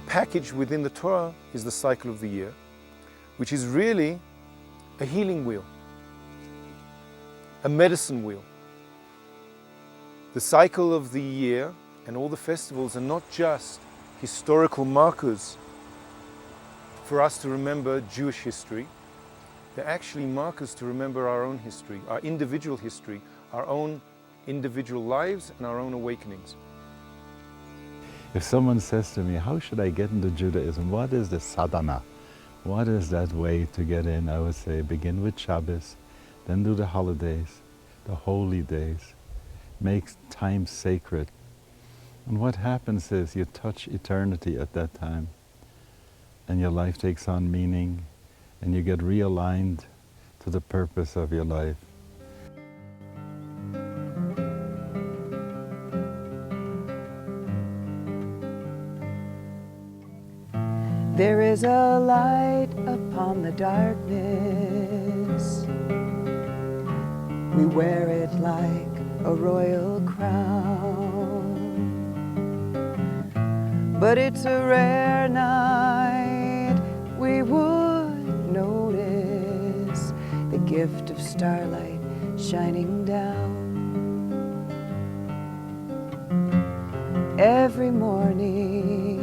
packaged within the Torah is the cycle of the year, which is really a healing wheel, a medicine wheel. The cycle of the year and all the festivals are not just historical markers for us to remember Jewish history. They're actually markers to remember our own history, our individual history, our own individual lives and our own awakenings. If someone says to me, how should I get into Judaism? What is the sadhana? What is that way to get in? I would say begin with Shabbos, then do the holidays, the holy days. Make time sacred. And what happens is you touch eternity at that time, and your life takes on meaning, and you get realigned to the purpose of your life. There is a light upon the darkness. We wear it like a royal crown. But it's a rare night we would notice the gift of starlight shining down. Every morning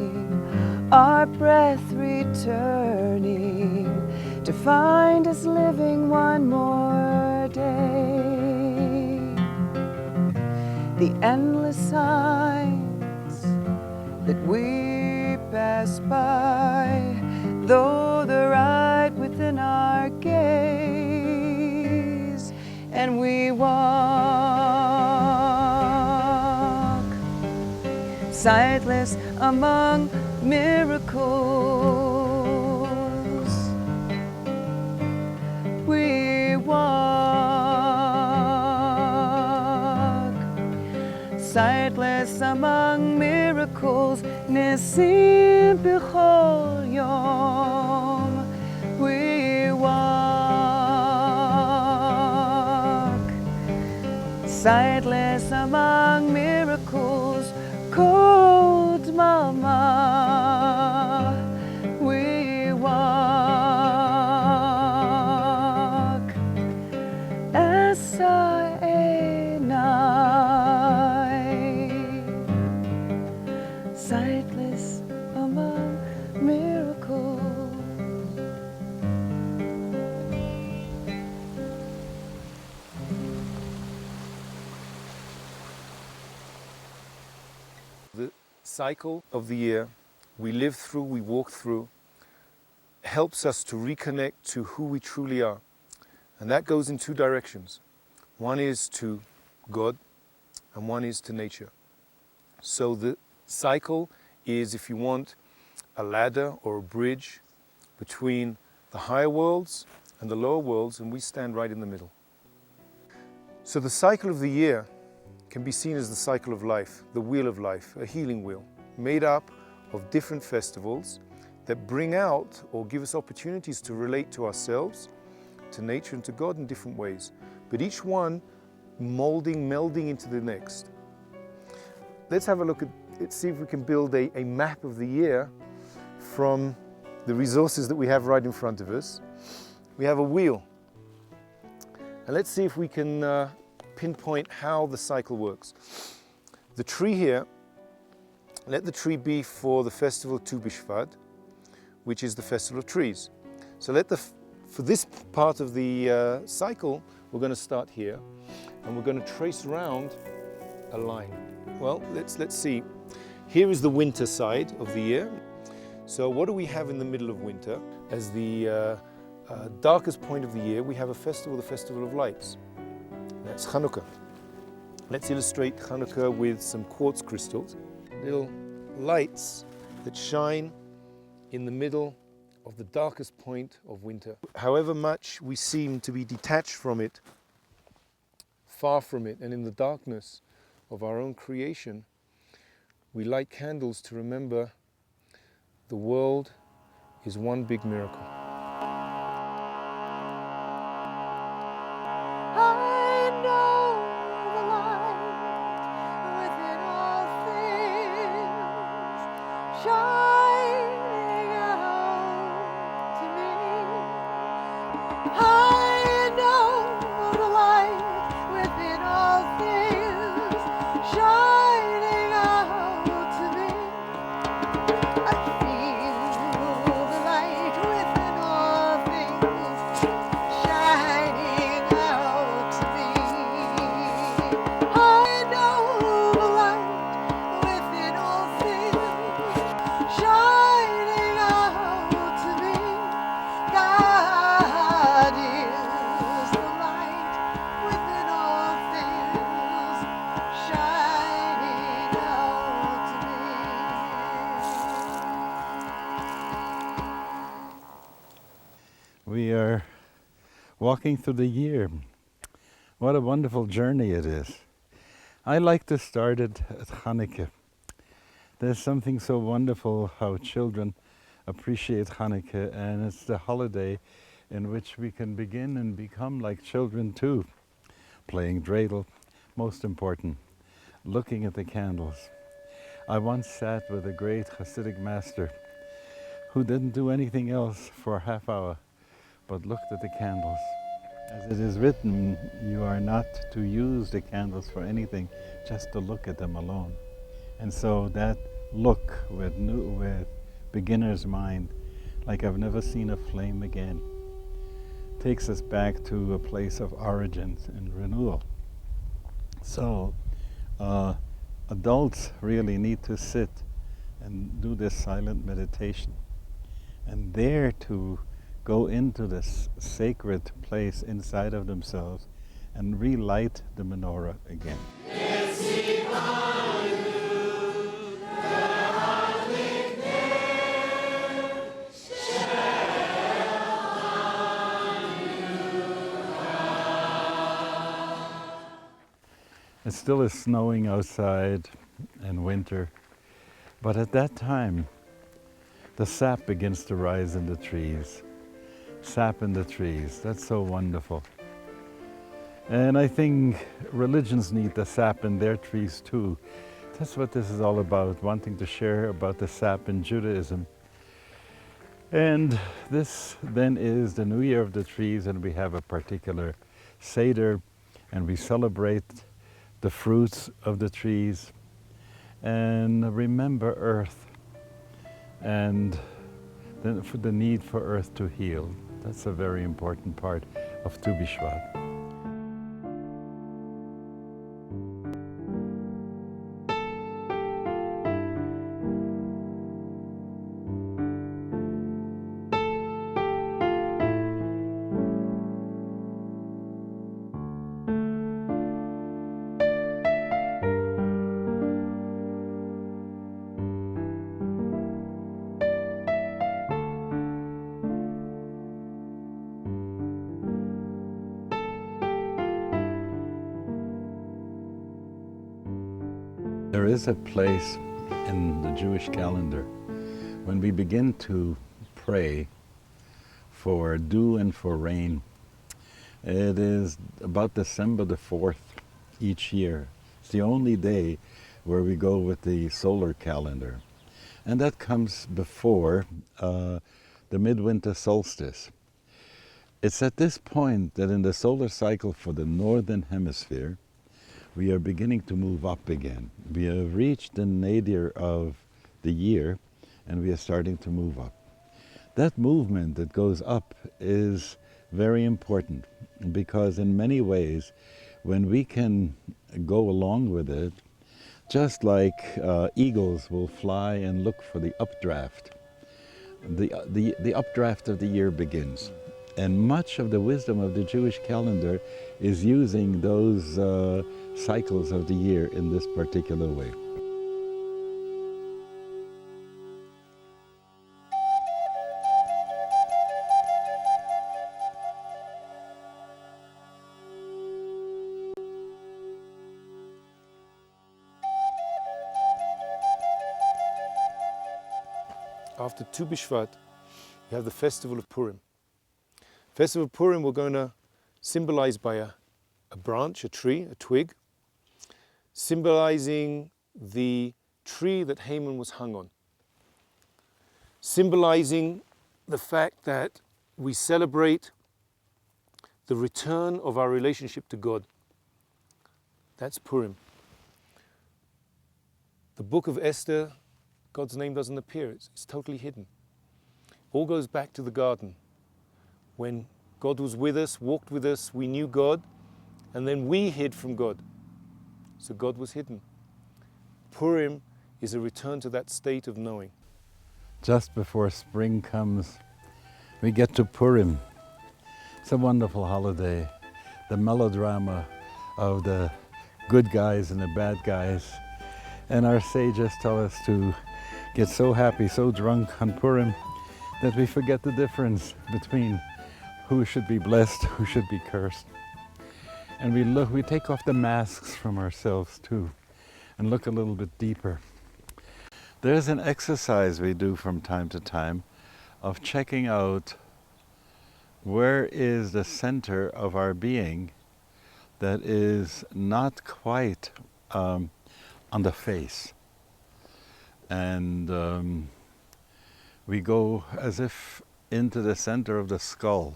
our breath returning to find us living one more day. The endless signs that we pass by, though they're right within our gaze, and we walk sightless among miracles. We walk sightless among miracles. Nisim b'chol yom. We walk sightless among miracles. Cold mama. Sightless among miracles. The cycle of the year we live through, we walk through, helps us to reconnect to who we truly are. And that goes in two directions. One is to God and one is to nature. So the cycle is, if you want, a ladder or a bridge between the higher worlds and the lower worlds, and we stand right in the middle. So the cycle of the year can be seen as the cycle of life, the wheel of life, a healing wheel, made up of different festivals that bring out or give us opportunities to relate to ourselves, to nature and to God in different ways, but each one melding into the next. Let's have a look at it, see if we can build a map of the year from the resources that we have right in front of us. We have a wheel. And let's see if we can pinpoint how the cycle works. The tree here, let the tree be for the festival Tu Bishvat, which is the festival of trees. So for this part of the cycle, we're going to start here, and we're going to trace around a line. Well, let's see. Here is the winter side of the year. So what do we have in the middle of winter? As the darkest point of the year, we have a festival, the Festival of Lights. That's Hanukkah. Let's illustrate Hanukkah with some quartz crystals. Little lights that shine in the middle of the darkest point of winter. However much we seem to be detached from it, far from it, and in the darkness of our own creation, we light candles to remember the world is one big miracle. I know the light within all things shines. walking through the year. What a wonderful journey it is. I like to start it at Hanukkah. There's something so wonderful how children appreciate Hanukkah, and it's the holiday in which we can begin and become like children too. Playing dreidel, most important, looking at the candles. I once sat with a great Hasidic master who didn't do anything else for a half hour but looked at the candles. As it is written, you are not to use the candles for anything, just to look at them alone. And so that look with beginner's mind, like I've never seen a flame again, takes us back to a place of origins and renewal. So adults really need to sit and do this silent meditation, and there to go into this sacred place inside of themselves and relight the menorah again. It still is snowing outside in winter, but at that time, the sap begins to rise in the trees. Sap in the trees, that's so wonderful. And I think religions need the sap in their trees too. That's what this is all about, wanting to share about the sap in Judaism. And this then is the New Year of the Trees, and we have a particular Seder, and we celebrate the fruits of the trees and remember earth and then for the need for earth to heal. That's a very important part of Tu Bishvat. There is a place in the Jewish calendar when we begin to pray for dew and for rain. It is about December the 4th each year. It's the only day where we go with the solar calendar. And that comes before the midwinter solstice. It's at this point that in the solar cycle for the northern hemisphere, we are beginning to move up again. We have reached the nadir of the year, and we are starting to move up. That movement that goes up is very important, because in many ways, when we can go along with it, just like eagles will fly and look for the updraft, the updraft of the year begins. And much of the wisdom of the Jewish calendar is using those cycles of the year in this particular way. After Tu Bishvat, you have the festival of Purim. Festival of Purim we're going to symbolize by a branch, a tree, a twig, symbolizing the tree that Haman was hung on, symbolizing the fact that we celebrate the return of our relationship to God. That's Purim. The book of Esther, God's name doesn't appear, it's totally hidden. All goes back to the garden, when God was with us, walked with us, we knew God, and then we hid from God. So God was hidden. Purim is a return to that state of knowing. Just before spring comes, we get to Purim. It's a wonderful holiday. The melodrama of the good guys and the bad guys. And our sages tell us to get so happy, so drunk on Purim, that we forget the difference between who should be blessed, who should be cursed. And we take off the masks from ourselves too, and look a little bit deeper. There's an exercise we do from time to time of checking out where is the center of our being that is not quite on the face. And we go as if into the center of the skull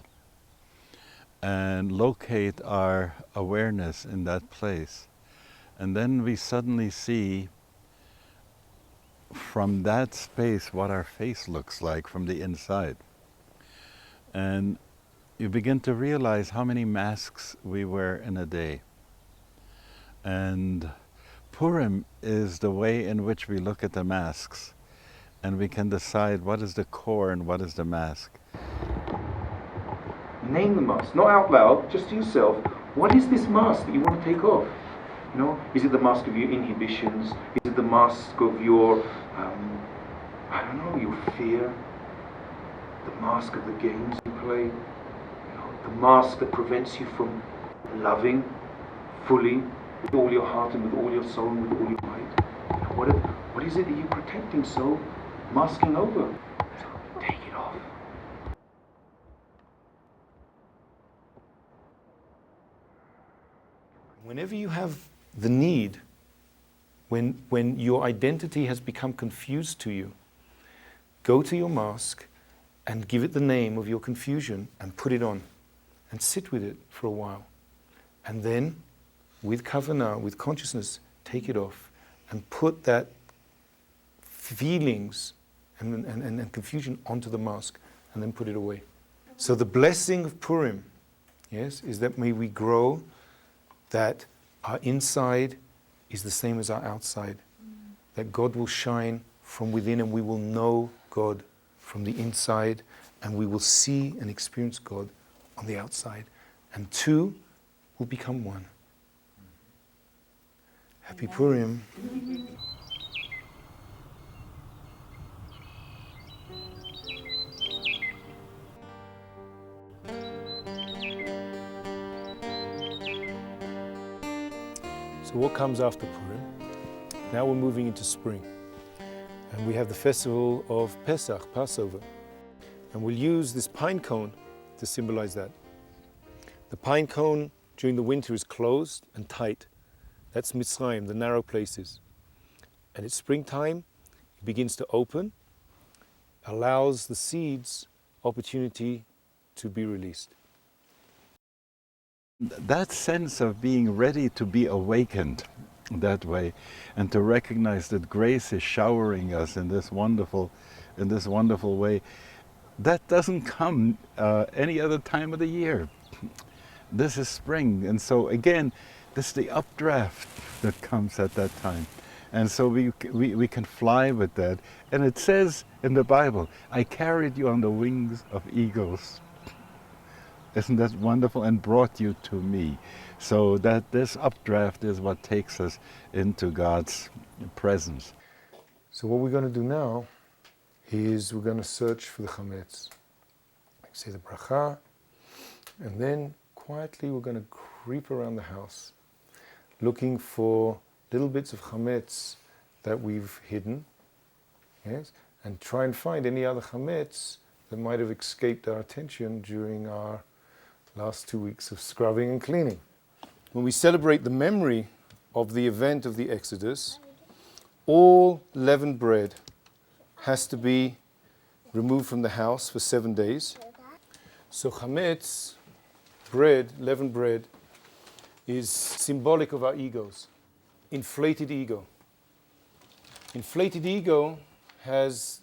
and locate our awareness in that place. And then we suddenly see from that space what our face looks like from the inside. And you begin to realize how many masks we wear in a day. And Purim is the way in which we look at the masks, and we can decide what is the core and what is the mask. Name the mask, not out loud, just to yourself. What is this mask that you want to take off? You know, is it the mask of your inhibitions? Is it the mask of your, I don't know, your fear? The mask of the games you play? You know, the mask that prevents you from loving fully, with all your heart and with all your soul and with all your might? You know, what is it that you're protecting so, masking over? So take it off. Whenever you have the need, when your identity has become confused to you, go to your mask and give it the name of your confusion and put it on and sit with it for a while. And then, with kavanah, with consciousness, take it off and put that feelings and confusion onto the mask and then put it away. So the blessing of Purim, yes, is that may we grow that our inside is the same as our outside. That God will shine from within and we will know God from the inside and we will see and experience God on the outside. And two will become one. Happy Purim. So what comes after Purim? Now we're moving into spring. And we have the festival of Pesach, Passover. And we'll use this pine cone to symbolize that. The pine cone during the winter is closed and tight. That's Mitzrayim, the narrow places. And it's springtime, it begins to open, allows the seeds opportunity to be released. That sense of being ready to be awakened that way and to recognize that grace is showering us in this wonderful way, that doesn't come any other time of the year. This is spring, and so again, this is the updraft that comes at that time. And so we can fly with that. And it says in the Bible, I carried you on the wings of eagles. Isn't that wonderful? And brought you to me. So that this updraft is what takes us into God's presence. So what we're going to do now is we're going to search for the chametz. Say the bracha, and then quietly we're going to creep around the house, looking for little bits of chametz that we've hidden, yes, and try and find any other chametz that might have escaped our attention during our last 2 weeks of scrubbing and cleaning. When we celebrate the memory of the event of the Exodus, all leavened bread has to be removed from the house for 7 days. So chametz, bread, leavened bread, is symbolic of our egos. Inflated ego. Inflated ego has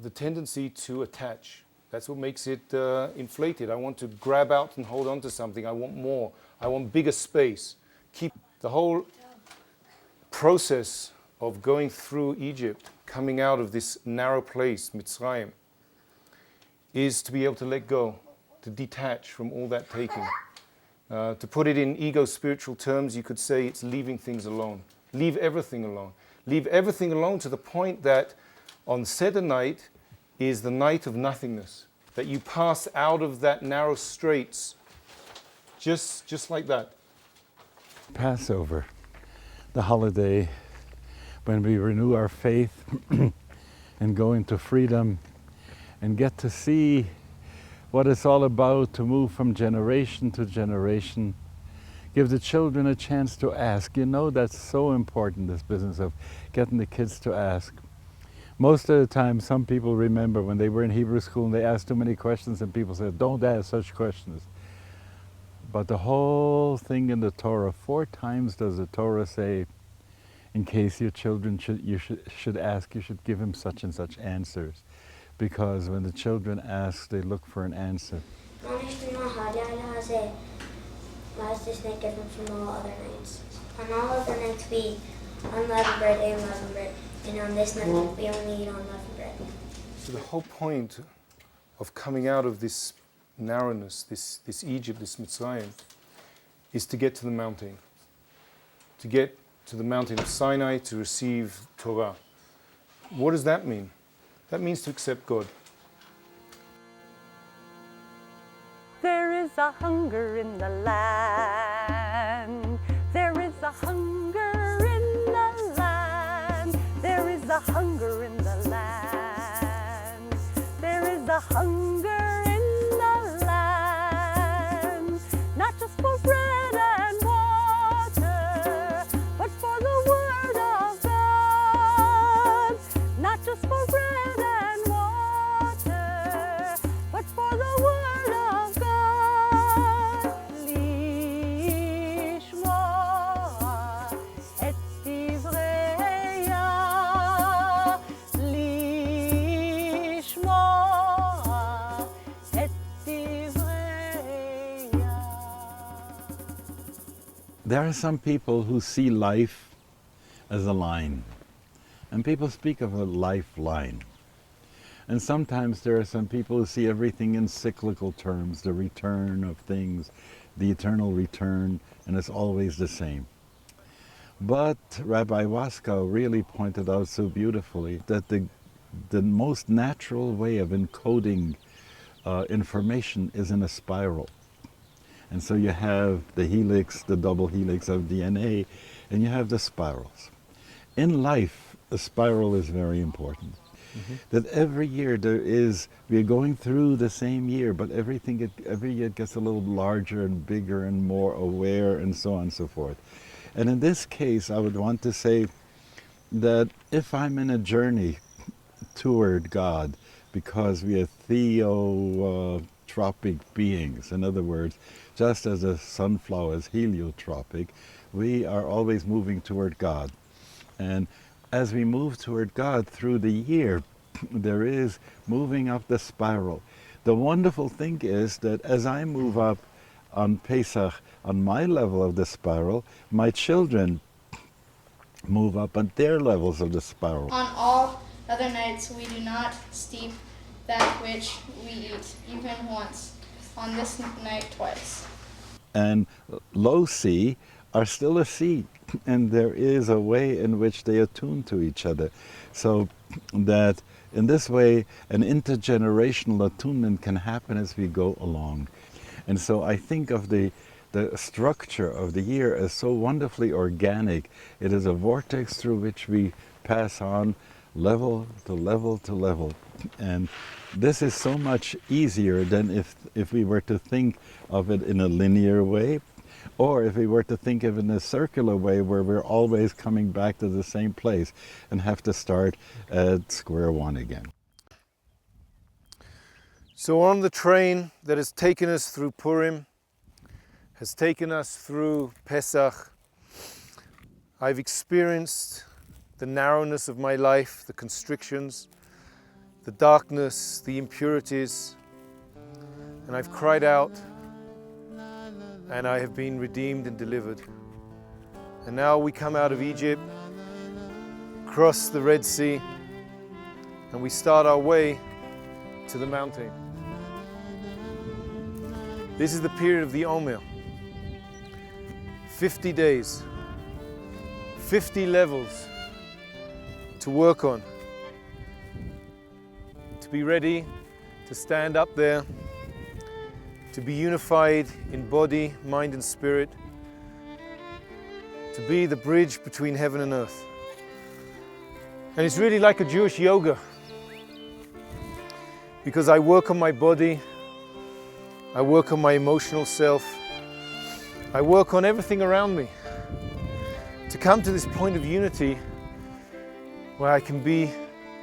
the tendency to attach. That's what makes it inflated. I want to grab out and hold on to something. I want more. I want bigger space. Keep the whole process of going through Egypt, coming out of this narrow place, Mitzrayim, is to be able to let go, to detach from all that taking. To put it in ego spiritual terms, you could say it's leaving things alone. Leave everything alone. Leave everything alone to the point that on Seder night is the night of nothingness. that you pass out of that narrow straits, just like that. Passover, the holiday when we renew our faith and go into freedom and get to see what it's all about, to move from generation to generation. Give the children a chance to ask. You know, that's so important, this business of getting the kids to ask. Most of the time, some people remember when they were in Hebrew school and they asked too many questions and people said, don't ask such questions. But the whole thing in the Torah, 4 times does the Torah say, in case your children should ask, you should give them such and such answers. Because when the children ask, they look for an answer. Why is this night different from all other nights? On all other nights we eat unleavened bread and leavened bread, and on this night we only eat unleavened bread. So the whole point of coming out of this narrowness, this Egypt, this Mitzrayim, is to get to the mountain. To get to the mountain of Sinai to receive Torah. What does that mean? That means to accept God. There is a hunger in the land. There is a hunger in the land. There is a hunger in the land. There is a hunger in the land. Not just for bread and water, but for the word of God. Not just for bread and water, but for the word of God. There are some people who see life as a line, and people speak of a lifeline. And sometimes there are some people who see everything in cyclical terms, the return of things, the eternal return, and it's always the same. But Rabbi Waskow really pointed out so beautifully that the most natural way of encoding information is in a spiral. And so you have the helix, the double helix of DNA, and you have the spirals. In life, a spiral is very important. Mm-hmm. That every year we're going through the same year, but every year it gets a little larger and bigger and more aware and so on and so forth. And in this case, I would want to say that if I'm in a journey toward God, because we are theotropic beings, in other words, just as a sunflower is heliotropic, we are always moving toward God. And as we move toward God through the year, there is moving up the spiral. The wonderful thing is that as I move up on Pesach, on my level of the spiral, my children move up on their levels of the spiral. On all other nights we do not steep that which we eat, even once. On this night, twice. And low C are still a C, and there is a way in which they attune to each other. So that in this way, an intergenerational attunement can happen as we go along. And so I think of the structure of the year as so wonderfully organic. It is a vortex through which we pass on level to level to level. And this is so much easier than if we were to think of it in a linear way, or if we were to think of it in a circular way where we're always coming back to the same place and have to start at square one again. So on the train that has taken us through Purim, has taken us through Pesach, I've experienced the narrowness of my life, the constrictions, the darkness, the impurities, and I've cried out, and I have been redeemed and delivered. And now we come out of Egypt, cross the Red Sea, and we start our way to the mountain. This is the period of the Omer. 50 days, 50 levels to work on, to be ready to stand up there, to be unified in body, mind and spirit, to be the bridge between heaven and earth. And it's really like a Jewish yoga, because I work on my body, I work on my emotional self, I work on everything around me to come to this point of unity where I can be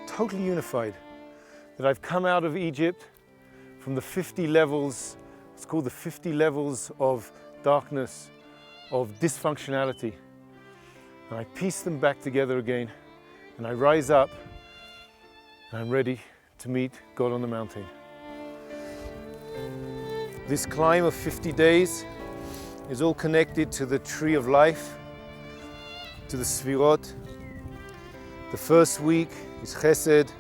totally unified, that I've come out of Egypt from the 50 levels, it's called the 50 levels of darkness, of dysfunctionality. And I piece them back together again, and I rise up, and I'm ready to meet God on the mountain. This climb of 50 days is all connected to the tree of life, to the Sfirot. The first week is Chesed,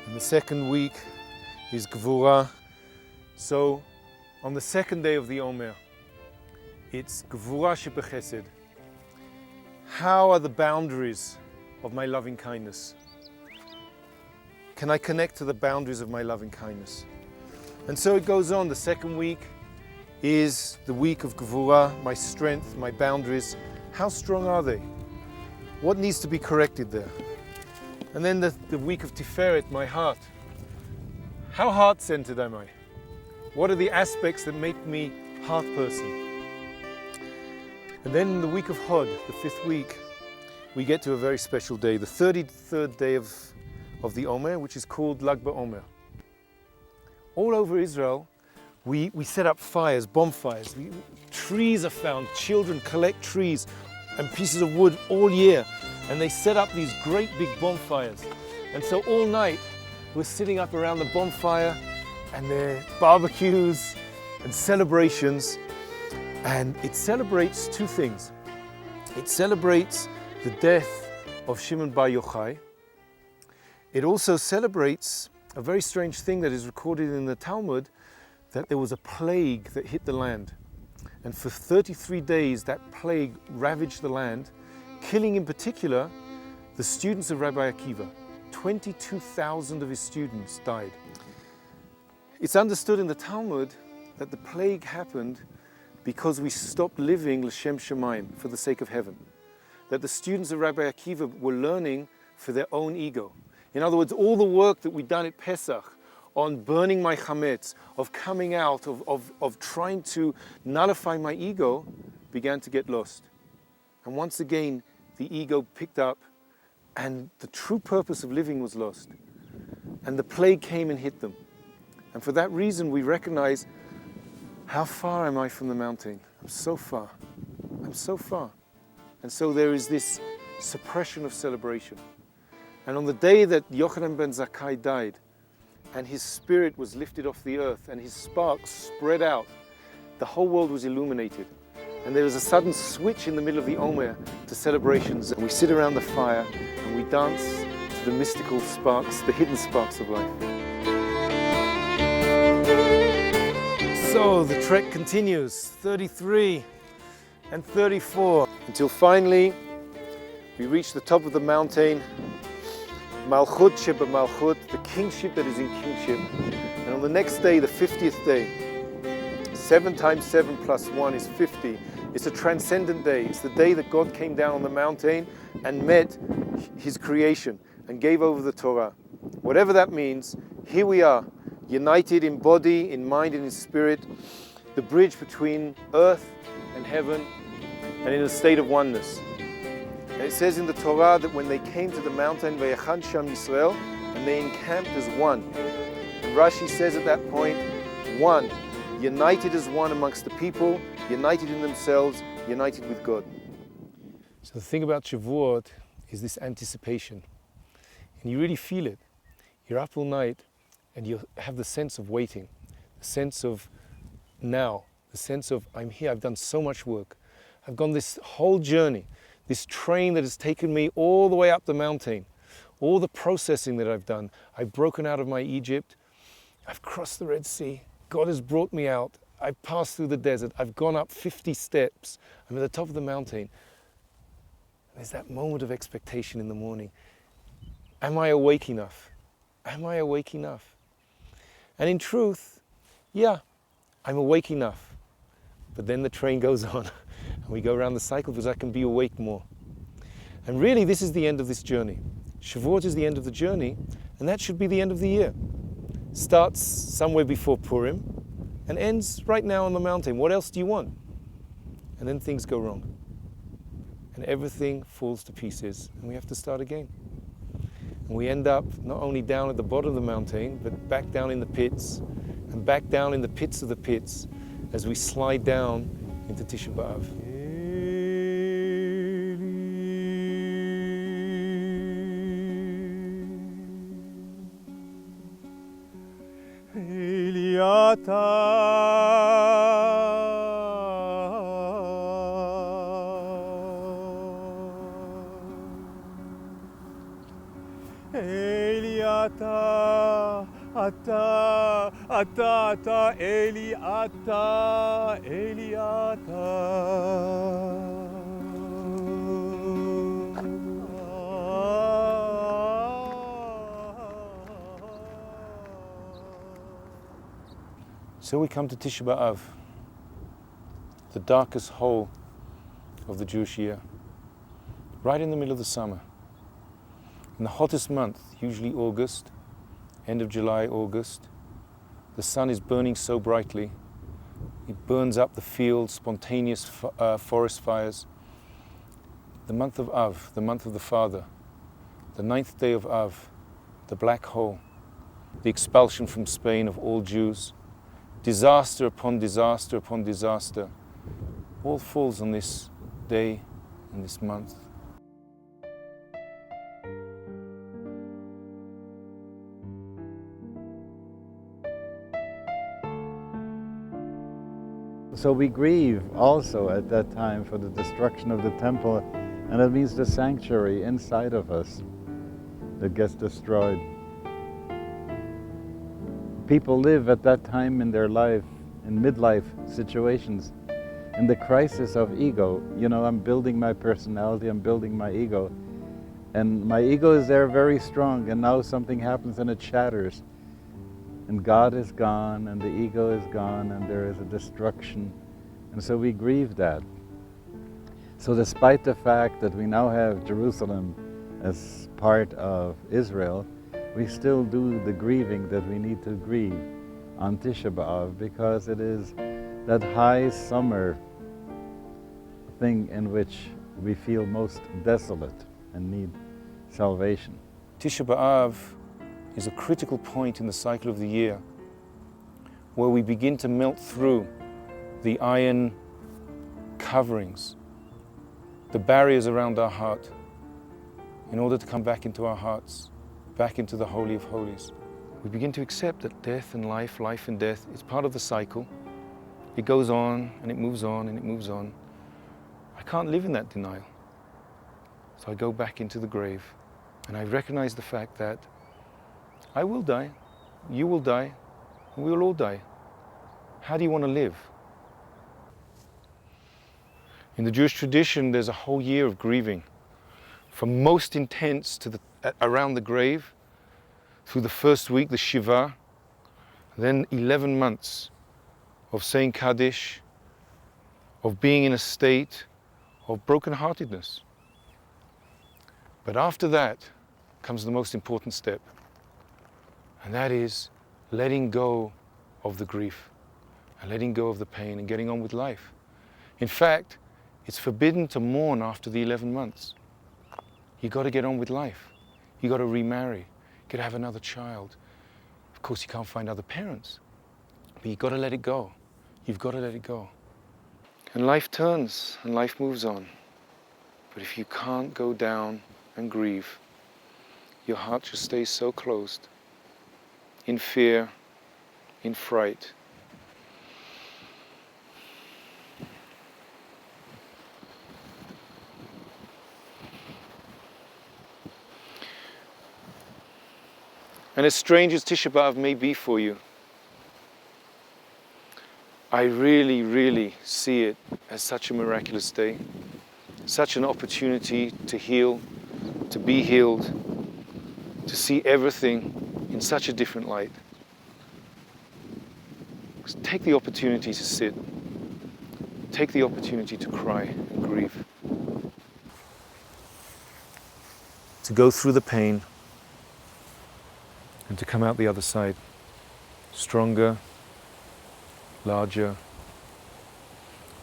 and the second week is Gvura. So, on the second day of the Omer, it's Gvura shebechesed. How are the boundaries of my loving kindness? Can I connect to the boundaries of my loving kindness? And so it goes on. The second week is the week of Gvura, my strength, my boundaries. How strong are they? What needs to be corrected there? And then the week of Tiferet, my heart. How heart-centered am I? What are the aspects that make me heart person? And then in the week of Hod, the fifth week, we get to a very special day, the 33rd day of the Omer, which is called Lag BaOmer. All over Israel, we set up fires, bonfires. Trees are found, children collect trees and pieces of wood all year, and they set up these great big bonfires. And so all night, we're sitting up around the bonfire, and there are barbecues and celebrations, and it celebrates two things. It celebrates the death of Shimon Bar Yochai. It also celebrates a very strange thing that is recorded in the Talmud, that there was a plague that hit the land. And for 33 days, that plague ravaged the land, killing in particular the students of Rabbi Akiva. 22,000 of his students died. It's understood in the Talmud that the plague happened because we stopped living l'shem shamayim, for the sake of heaven. That the students of Rabbi Akiva were learning for their own ego. In other words, all the work that we'd done at Pesach on burning my chametz, of coming out, of trying to nullify my ego, began to get lost. And once again, the ego picked up, and the true purpose of living was lost. And the plague came and hit them. And for that reason, we recognize, how far am I from the mountain? I'm so far. I'm so far. And so there is this suppression of celebration. And on the day that Yochanan ben Zakkai died, and his spirit was lifted off the earth, and his sparks spread out, the whole world was illuminated. And there was a sudden switch in the middle of the Omer to celebrations. And we sit around the fire, and we dance to the mystical sparks, the hidden sparks of life. So the trek continues, 33 and 34, until finally we reach the top of the mountain, Malchut Sheba Malchut, the kingship that is in kingship. And on the next day, the 50th day, 7 times 7 plus 1 is 50. It's a transcendent day. It's the day that God came down on the mountain and met his creation and gave over the Torah. Whatever that means, here we are, united in body, in mind, and in spirit, the bridge between earth and heaven, and in a state of oneness. And it says in the Torah that when they came to the mountain, Vayachan Sham Yisrael, and they encamped as one. And Rashi says at that point, one, united as one amongst the people, united in themselves, united with God. So the thing about Shavuot is this anticipation. And you really feel it. You're up all night, and you have the sense of waiting, the sense of now, the sense of I'm here, I've done so much work. I've gone this whole journey, this train that has taken me all the way up the mountain, all the processing that I've done. I've broken out of my Egypt, I've crossed the Red Sea, God has brought me out, I've passed through the desert, I've gone up 50 steps, I'm at the top of the mountain. There's that moment of expectation in the morning. Am I awake enough? Am I awake enough? And in truth, yeah, I'm awake enough. But then the train goes on and we go around the cycle because I can be awake more. And really, this is the end of this journey. Shavuot is the end of the journey, and that should be the end of the year. Starts somewhere before Purim and ends right now on the mountain. What else do you want? And then things go wrong. And everything falls to pieces, and we have to start again. And we end up not only down at the bottom of the mountain, but back down in the pits, and back down in the pits of the pits as we slide down into Tisha B'Av. Ata, Eli, ata, Eli, ata. So we come to Tisha B'Av, the darkest hole of the Jewish year, right in the middle of the summer. In the hottest month, usually August, end of July, August, the sun is burning so brightly, it burns up the fields, spontaneous forest fires. The month of Av, the month of the Father, the 9th day of Av, the black hole, the expulsion from Spain of all Jews, disaster upon disaster upon disaster, all falls on this day and this month. So we grieve also at that time for the destruction of the temple, and that means the sanctuary inside of us that gets destroyed. People live at that time in their life, in midlife situations, in the crisis of ego. You know, I'm building my personality, I'm building my ego, and my ego is there very strong, and now something happens and it shatters. And God is gone, and the ego is gone, and there is a destruction. And so we grieve that. So despite the fact that we now have Jerusalem as part of Israel, we still do the grieving that we need to grieve on Tisha B'Av, because it is that high summer thing in which we feel most desolate and need salvation. Tisha B'Av is a critical point in the cycle of the year where we begin to melt through the iron coverings, the barriers around our heart, in order to come back into our hearts, back into the Holy of Holies. We begin to accept that death and life, life and death, is part of the cycle. It goes on and it moves on and it moves on. I can't live in that denial. So I go back into the grave and I recognize the fact that I will die, you will die, and we will all die. How do you want to live? In the Jewish tradition, there's a whole year of grieving, from most intense to around the grave, through the first week, the Shiva, then 11 months of saying Kaddish, of being in a state of brokenheartedness. But after that comes the most important step. And that is letting go of the grief and letting go of the pain and getting on with life. In fact, it's forbidden to mourn after the 11 months. You've got to get on with life. You've got to remarry. You've got to have another child. Of course, you can't find other parents, but you've got to let it go. You've got to let it go. And life turns and life moves on. But if you can't go down and grieve, your heart just stays so closed, in fear, in fright. And as strange as Tisha B'Av may be for you, I really, really see it as such a miraculous day, such an opportunity to heal, to be healed, to see everything in such a different light. take the opportunity to sit. Take the opportunity to cry and grieve. To go through the pain and to come out the other side stronger, larger,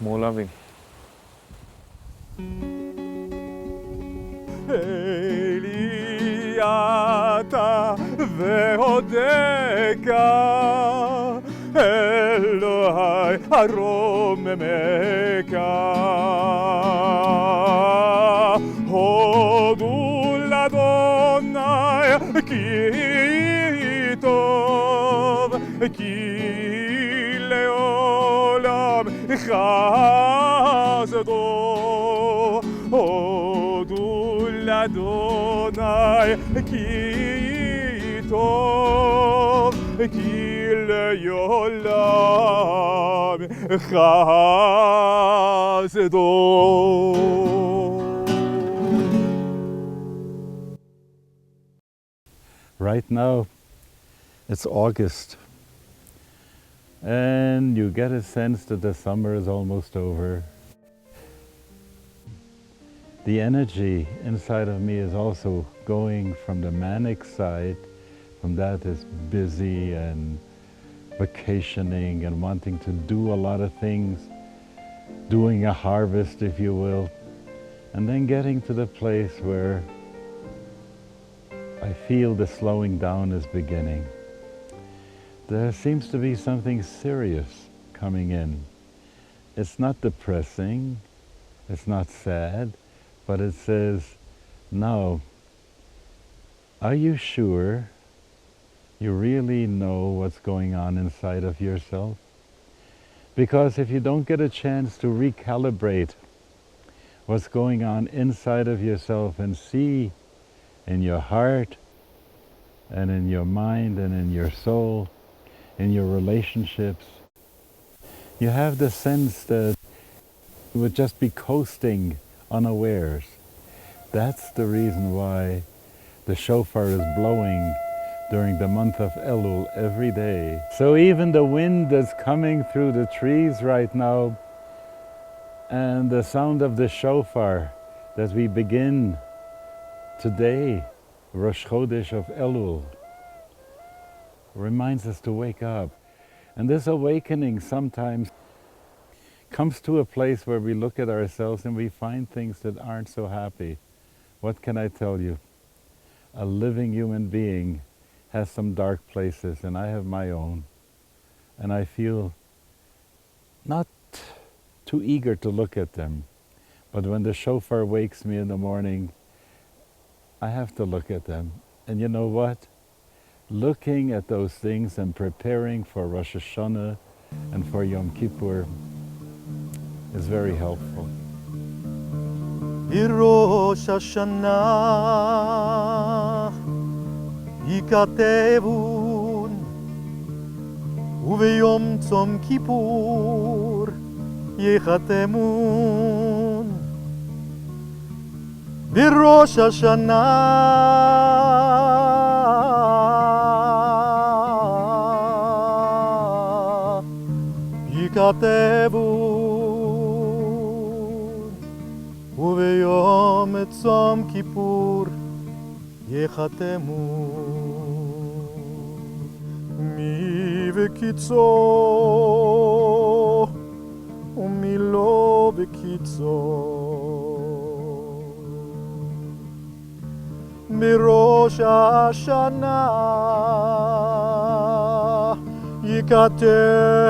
more loving. אתה והודקה אלוהי הרוממך הודו לאדוני כי טוב כי לעולם חסדו הודו לאדוני כי טוב כי לעולם חסדו. Right now, it's August, and you get a sense that the summer is almost over. The energy inside of me is also going from the manic side, from that is busy and vacationing and wanting to do a lot of things, doing a harvest, if you will, and then getting to the place where I feel the slowing down is beginning. There seems to be something serious coming in. It's not depressing, it's not sad, but it says, now, are you sure you really know what's going on inside of yourself? Because if you don't get a chance to recalibrate what's going on inside of yourself and see in your heart and in your mind and in your soul, in your relationships, you have the sense that you would just be coasting unawares. That's the reason why the shofar is blowing during the month of Elul every day. So even the wind that's coming through the trees right now and the sound of the shofar that we begin today, Rosh Chodesh of Elul, reminds us to wake up. And this awakening sometimes comes to a place where we look at ourselves and we find things that aren't so happy. What can I tell you? A living human being has some dark places, and I have my own. And I feel not too eager to look at them. But when the shofar wakes me in the morning, I have to look at them. And you know what? Looking at those things and preparing for Rosh Hashanah and for Yom Kippur is very helpful. בראש השנה ייכתבון וביום צום כיפור ייחתמון בראש השנה ייכתבון וביום צום כיפור ייחתמו מי בקיצו ומי לא בקיצו בראש השנה ייכתבון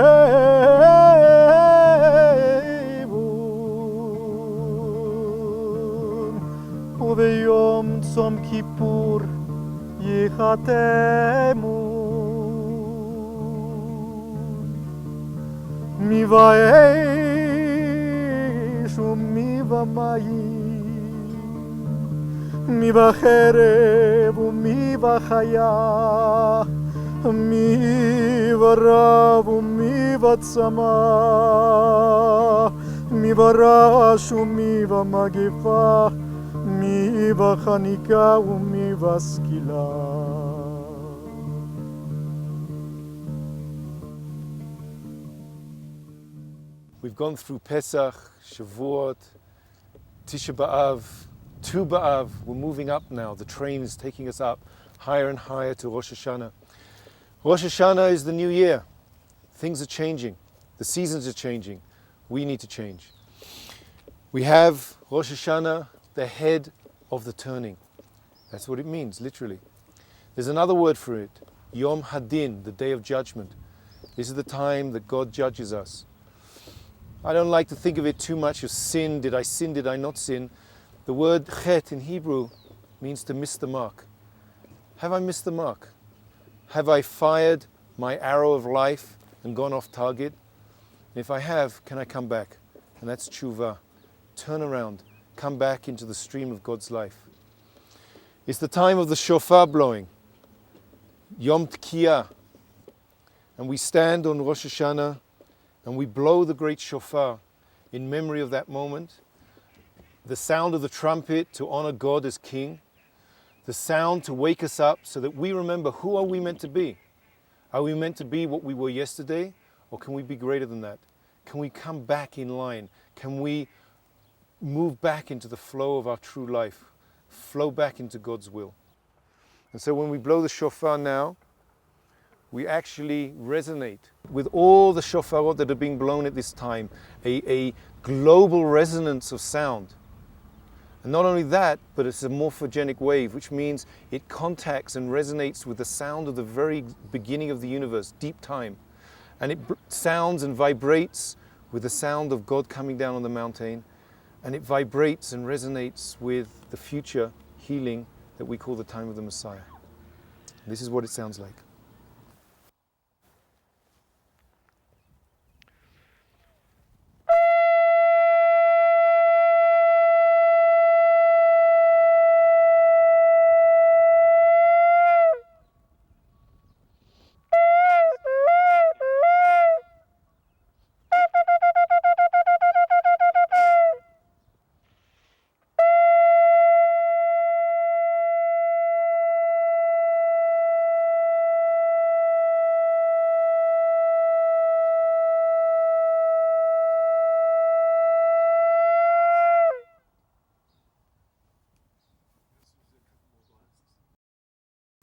וביום צום כיפור ייחתמו מי באש ומי במים מי בחרב ומי בחיה מי ברב ומי בצמא מי ברעש ומי במגפה מי בחניקה ומי בסקילה We've gone through Pesach, Shavuot, Tisha B'Av, Tu B'Av. We're moving up now. The train is taking us up higher and higher to Rosh Hashanah. Rosh Hashanah is the new year. Things are changing. The seasons are changing. We need to change. We have Rosh Hashanah, the head of the turning. That's what it means, literally. There's another word for it, Yom Hadin, the day of judgment. This is the time that God judges us. I don't like to think of it too much as sin. Did I not sin? The word chet in Hebrew means to miss the mark. Have I missed the mark? Have I fired my arrow of life and gone off target? And if I have, can I come back? And that's tshuva. Turn around, come back into the stream of God's life. It's the time of the shofar blowing, Yom Tkiyah. And we stand on Rosh Hashanah and we blow the great shofar in memory of that moment. The sound of the trumpet to honor God as King. The sound to wake us up so that we remember, who are we meant to be? Are we meant to be what we were yesterday? Or can we be greater than that? Can we come back in line? Can we move back into the flow of our true life? Flow back into God's will. And so when we blow the shofar now, we actually resonate with all the shofarot that are being blown at this time, a global resonance of sound. And not only that, but it's a morphogenic wave, which means it contacts and resonates with the sound of the very beginning of the universe, deep time. And it sounds and vibrates with the sound of God coming down on the mountain, and it vibrates and resonates with the future healing that we call the time of the Messiah. This is what it sounds like.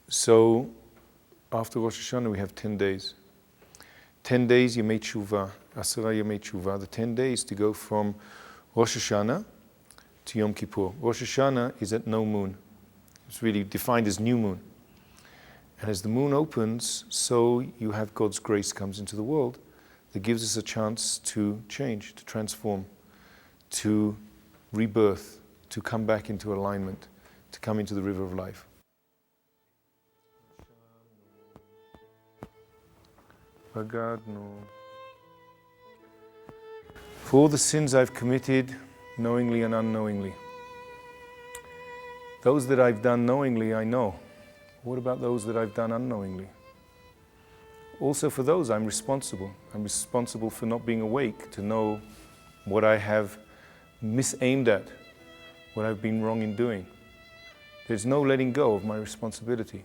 So, after Rosh Hashanah, we have 10 days. 10 days Yemei Tshuva, Asara Yemei Tshuva, the 10 days to go from Rosh Hashanah to Yom Kippur. Rosh Hashanah is at no moon. It's really defined as new moon. And as the moon opens, so you have God's grace comes into the world that gives us a chance to change, to transform, to rebirth, to come back into alignment, to come into the river of life. For all the sins I've committed, knowingly and unknowingly. Those that I've done knowingly, I know. What about those that I've done unknowingly? Also for those, I'm responsible. I'm responsible for not being awake to know what I have misaimed at, what I've been wrong in doing. There's no letting go of my responsibility.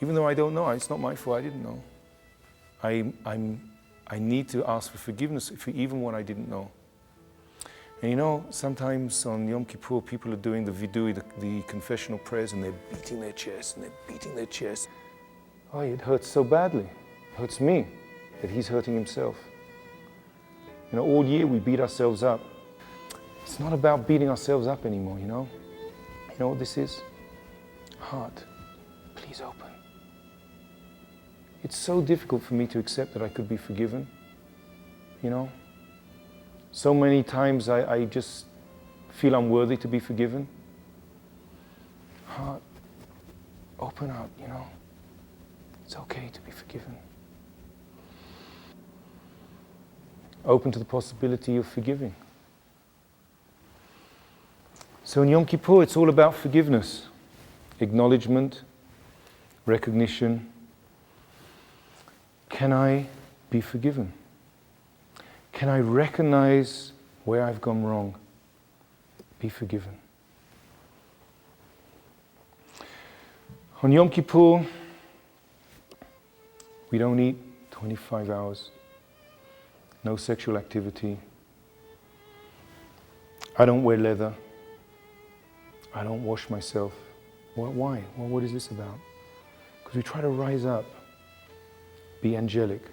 Even though I don't know, it's not my fault, I didn't know. I need to ask for forgiveness for even what I didn't know. And you know, sometimes on Yom Kippur, people are doing the vidui, the confessional prayers, and they're beating their chest, and they're beating their chest. Oh, it hurts so badly. It hurts me that he's hurting himself. You know, all year we beat ourselves up. It's not about beating ourselves up anymore, you know? You know what this is? Heart, please open. It's so difficult for me to accept that I could be forgiven, you know? So many times I just feel unworthy to be forgiven. Heart, open up, you know? It's okay to be forgiven. Open to the possibility of forgiving. So in Yom Kippur, it's all about forgiveness, acknowledgement, recognition. Can I be forgiven? Can I recognize where I've gone wrong? Be forgiven. On Yom Kippur, we don't eat 25 hours. no sexual activity. I don't wear leather. I don't wash myself. Why? Well, what is this about? Because we try to rise up, be angelic.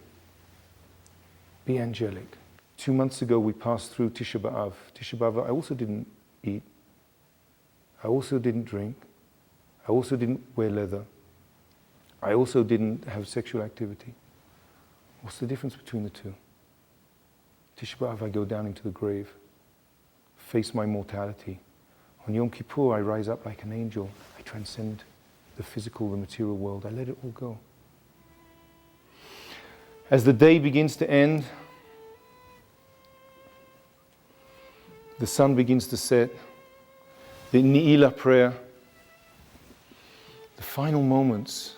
Be angelic. 2 months ago we passed through Tisha B'Av. Tisha B'Av, I also didn't eat. I also didn't drink. I also didn't wear leather. I also didn't have sexual activity. What's the difference between the two? Tisha B'Av, I go down into the grave, face my mortality. On Yom Kippur, I rise up like an angel. I transcend the physical, the material world. I let it all go. As the day begins to end, the sun begins to set, the Ni'ilah prayer, the final moments,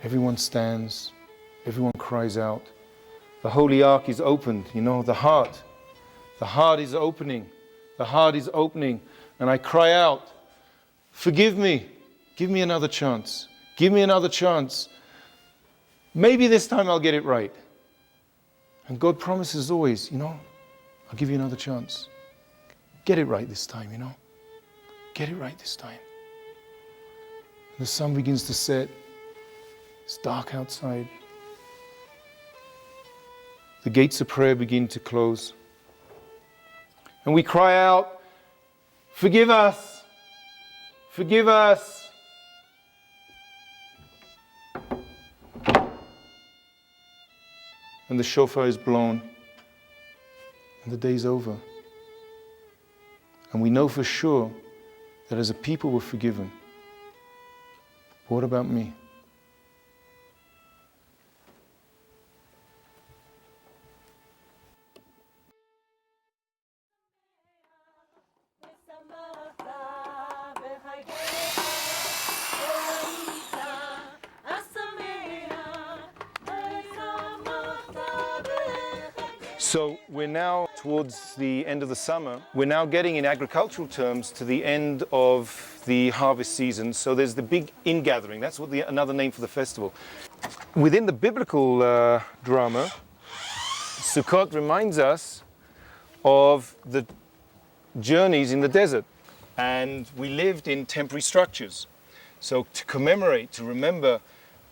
everyone stands, everyone cries out. The Holy Ark is opened, the heart is opening, the heart is opening, and I cry out, forgive me, give me another chance, give me another chance. Maybe this time I'll get it right. And God promises always, I'll give you another chance. Get it right this time, Get it right this time. And the sun begins to set. It's dark outside. The gates of prayer begin to close. And we cry out, forgive us! Forgive us! And the shofar is blown, and the day's over. And we know for sure that as a people we're forgiven. But what about me? So we're now towards the end of the summer. We're now getting, in agricultural terms, to the end of the harvest season. So there's the big ingathering. That's what another name for the festival. Within the biblical drama, Sukkot reminds us of the journeys in the desert. And we lived in temporary structures. So to commemorate, to remember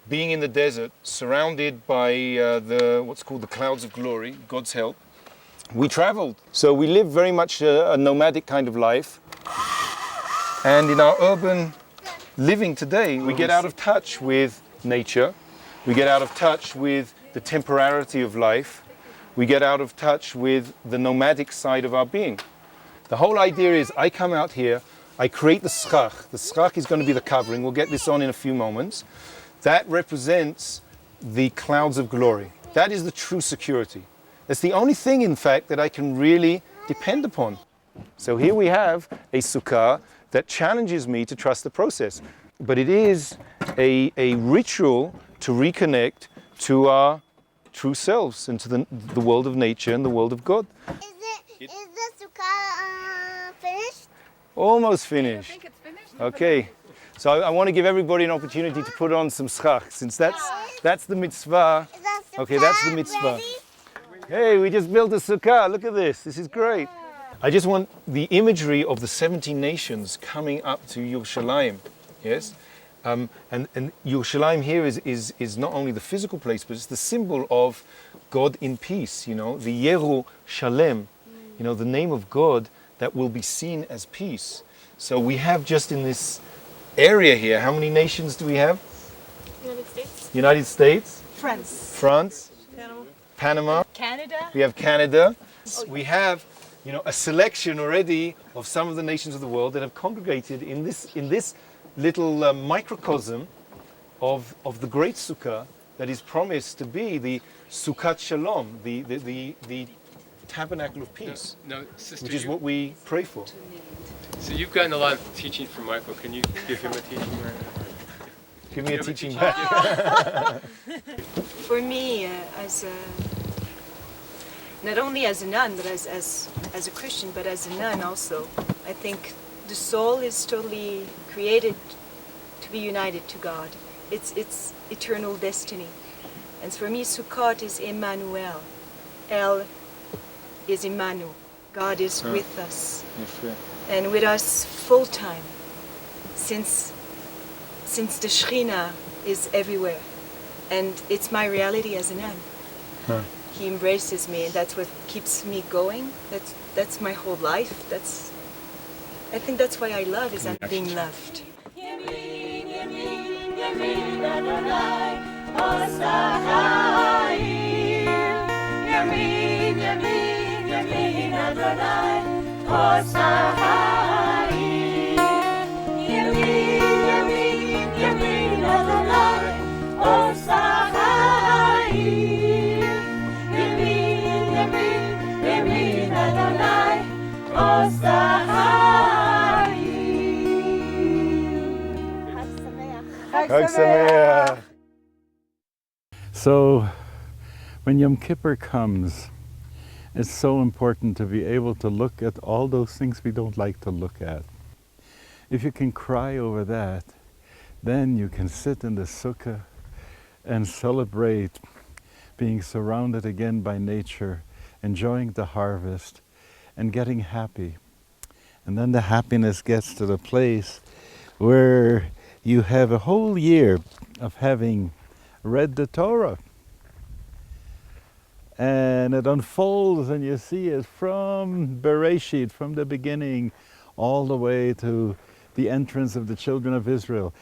being in the desert, surrounded by what's called the clouds of glory, God's help, we traveled. So we live very much a nomadic kind of life. And in our urban living today, we get out of touch with nature. We get out of touch with the temporality of life. We get out of touch with the nomadic side of our being. The whole idea is I come out here, I create the schach. The schach is going to be the covering. We'll get this on in a few moments. That represents the clouds of glory. That is the true security. That's the only thing, in fact, that I can really depend upon. So here we have a sukkah that challenges me to trust the process. But it is a ritual to reconnect to our true selves and to the world of nature and the world of God. Is the sukkah finished? Almost finished. I think it's finished. Okay. So I want to give everybody an opportunity to put on some schach, since that's the mitzvah. Is the sukkah Okay, that's the mitzvah. ready? Hey, we just built a sukkah. Look at this. This is great. I just want the imagery of the 17 nations coming up to Yerushalayim. Yes? And Yerushalayim here is not only the physical place, but it's the symbol of God in peace, the Yeru Shalem, the name of God that will be seen as peace. So we have just in this area here, how many nations do we have? United States. United States, France. France, Panama. Panama, Canada. we have Canada. We have, a selection already of some of the nations of the world that have congregated in this little microcosm of the great sukkah that is promised to be the Sukkot Shalom, the tabernacle of peace, Now, sister, which is what we pray for. so you've gotten a lot of teaching from Michael. Can you give him a teaching right now? Give me a Give a teaching teaching. back. For me, not only as a nun, but as a Christian, but as a nun also, I think the soul is totally created to be united to God. It's eternal destiny. And for me, Sukkot is Emmanuel. El is Imanu. God is with us, יפה. and with us full time, since the Shekhinah is everywhere, and it's my reality as a nun. Huh. He embraces me, and that's what keeps me going. That's my whole life. I think that's why I love, is I'm being loved. חג שמח. So, when Yom Kippur comes, it's so important to be able to look at all those things we don't like to look at. If you can cry over that, then you can sit in the sukkah and celebrate being surrounded again by nature, enjoying the harvest, and getting happy. And then the happiness gets to the place where you have a whole year of having read the Torah. And it unfolds and you see it from Bereshit, from the beginning, all the way to the entrance of the children of Israel,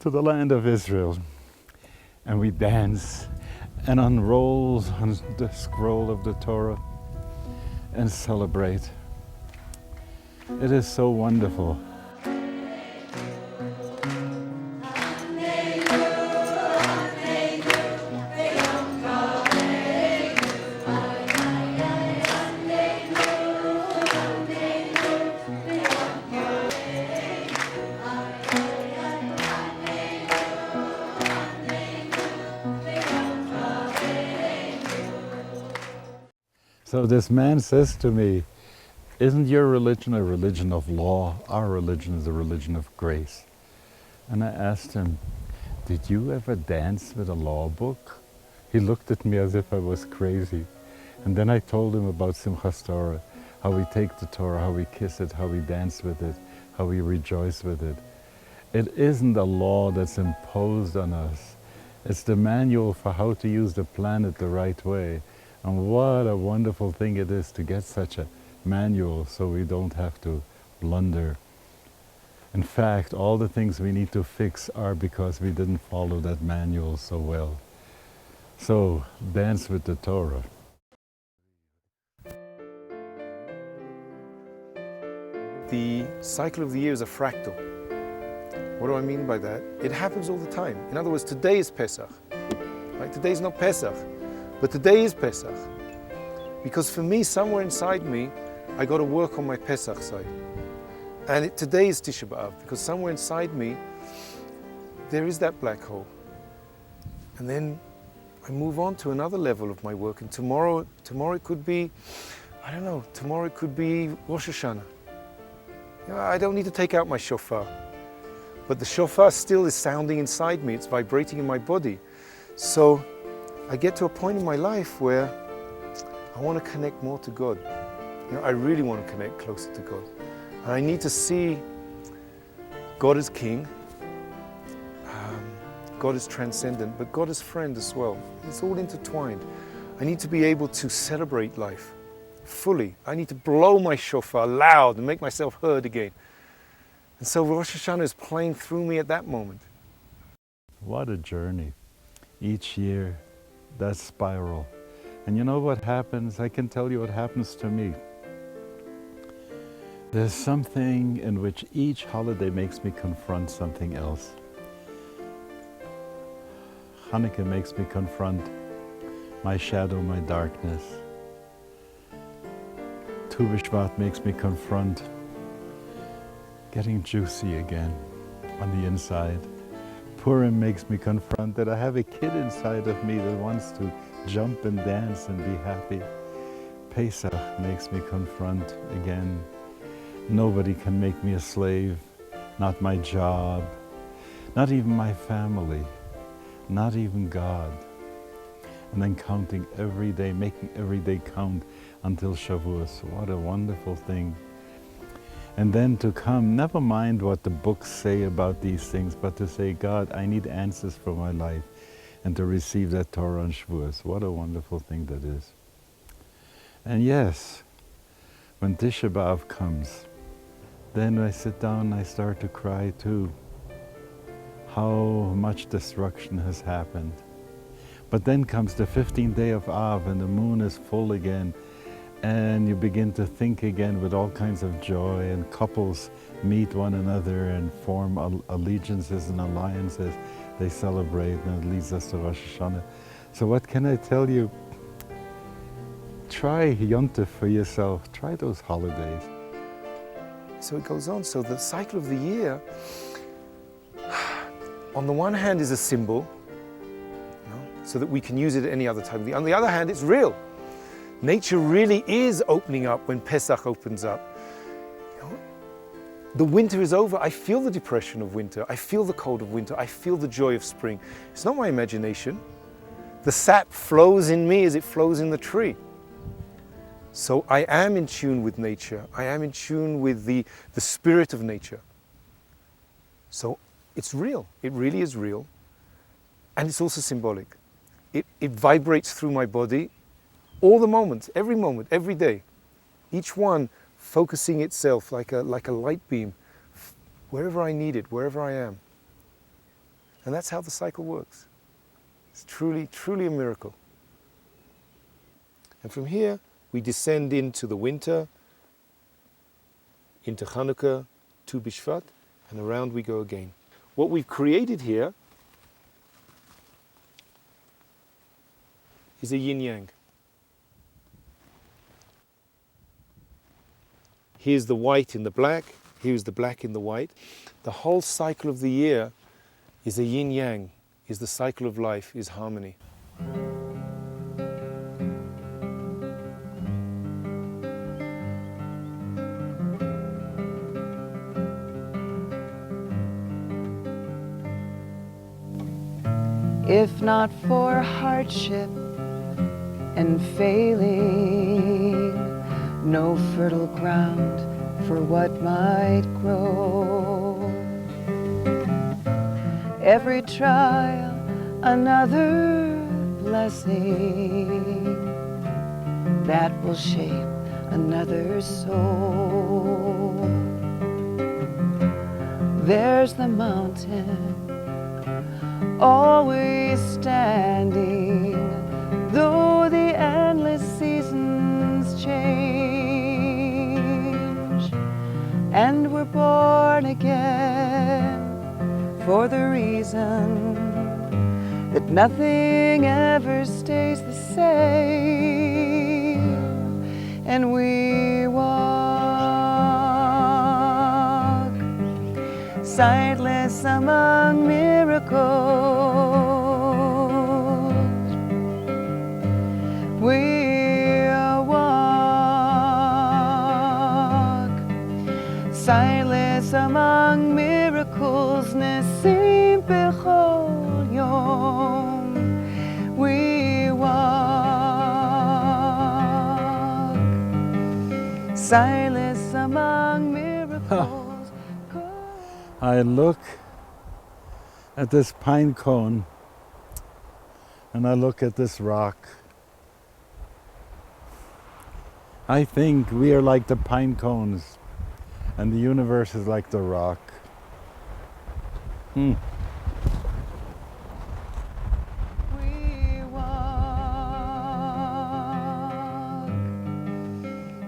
to the land of Israel. And we dance and unroll on the scroll of the Torah and celebrate. It is so wonderful. So this man says to me, isn't your religion a religion of law? Our religion is a religion of grace. And I asked him, did you ever dance with a law book? He looked at me as if I was crazy. And then I told him about Simchat Torah, how we take the Torah, how we kiss it, how we dance with it, how we rejoice with it. It isn't a law that's imposed on us. It's the manual for how to use the planet the right way. And what a wonderful thing it is to get such a manual so we don't have to blunder. In fact, all the things we need to fix are because we didn't follow that manual so well. So, dance with the Torah. The cycle of the year is a fractal. What do I mean by that? It happens all the time. In other words, today is Pesach. Right? Today is not Pesach, but today is Pesach. Because for me, somewhere inside me, I got to work on my Pesach side. And today is Tisha B'Av, because somewhere inside me, there is that black hole. And then I move on to another level of my work. And tomorrow it could be, I don't know, tomorrow it could be Rosh Hashanah. You know, I don't need to take out my shofar. But the shofar still is sounding inside me, it's vibrating in my body. So I get to a point in my life where I want to connect more to God. You know, I really want to connect closer to God. And I need to see God as King, God is transcendent, but God is friend as well. It's all intertwined. I need to be able to celebrate life fully. I need to blow my shofar loud and make myself heard again. And so Rosh Hashanah is playing through me at that moment. What a journey. Each year, that spiral. And you know what happens? I can tell you what happens to me. There's something in which each holiday makes me confront something else. Hanukkah makes me confront my shadow, my darkness. Tu Bishvat makes me confront getting juicy again on the inside. Purim makes me confront that I have a kid inside of me that wants to jump and dance and be happy. Pesach makes me confront again. Nobody can make me a slave, not my job, not even my family, not even God. and then counting every day, making every day count until Shavuot. What a wonderful thing. And then to come, never mind what the books say about these things, but to say, God, I need answers for my life, and to receive that Torah on Shavuot. What a wonderful thing that is. And yes, when Tisha B'Av comes, then I sit down and I start to cry too. How much destruction has happened. But then comes the 15th day of Av, and the moon is full again, and you begin to think again with all kinds of joy, and couples meet one another and form allegiances and alliances. They celebrate, and it leads us to Rosh Hashanah. So what can I tell you? Try Yom Tov for yourself. Try those holidays. So it goes on. So the cycle of the year, on the one hand, is a symbol, so that we can use it at any other time. On the other hand, it's real. Nature really is opening up when Pesach opens up. The winter is over. I feel the depression of winter. I feel the cold of winter. I feel the joy of spring. It's not my imagination. The sap flows in me as it flows in the tree. So I am in tune with nature. I am in tune with the spirit of nature. So it's real. It really is real. And it's also symbolic. It vibrates through my body all the moments, every day. Each one focusing itself like a light beam, wherever I need it, wherever I am. And that's how the cycle works. It's truly, truly a miracle. And from here, we descend into the winter, into Hanukkah, Tu Bishvat, and around we go again. What we've created here is a yin-yang. Here's the white in the black, here's the black in the white. The whole cycle of the year is a yin-yang, is the cycle of life, is harmony. If not for hardship and failing, no fertile ground for what might grow. Every trial, another blessing that will shape another soul. There's the mountain, always standing, though the endless seasons change. And we're born again for the reason that nothing ever stays the same. And we walk sightless among miracles. We walk sightless among miracles. Nesim bechol yom. We walk sightless among miracles. I look at this pine cone and I look at this rock. I think we are like the pine cones and the universe is like the rock. We walk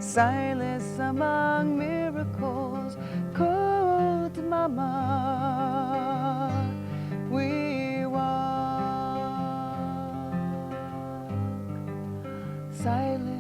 sightless among miracles. Cold mama. We walk silent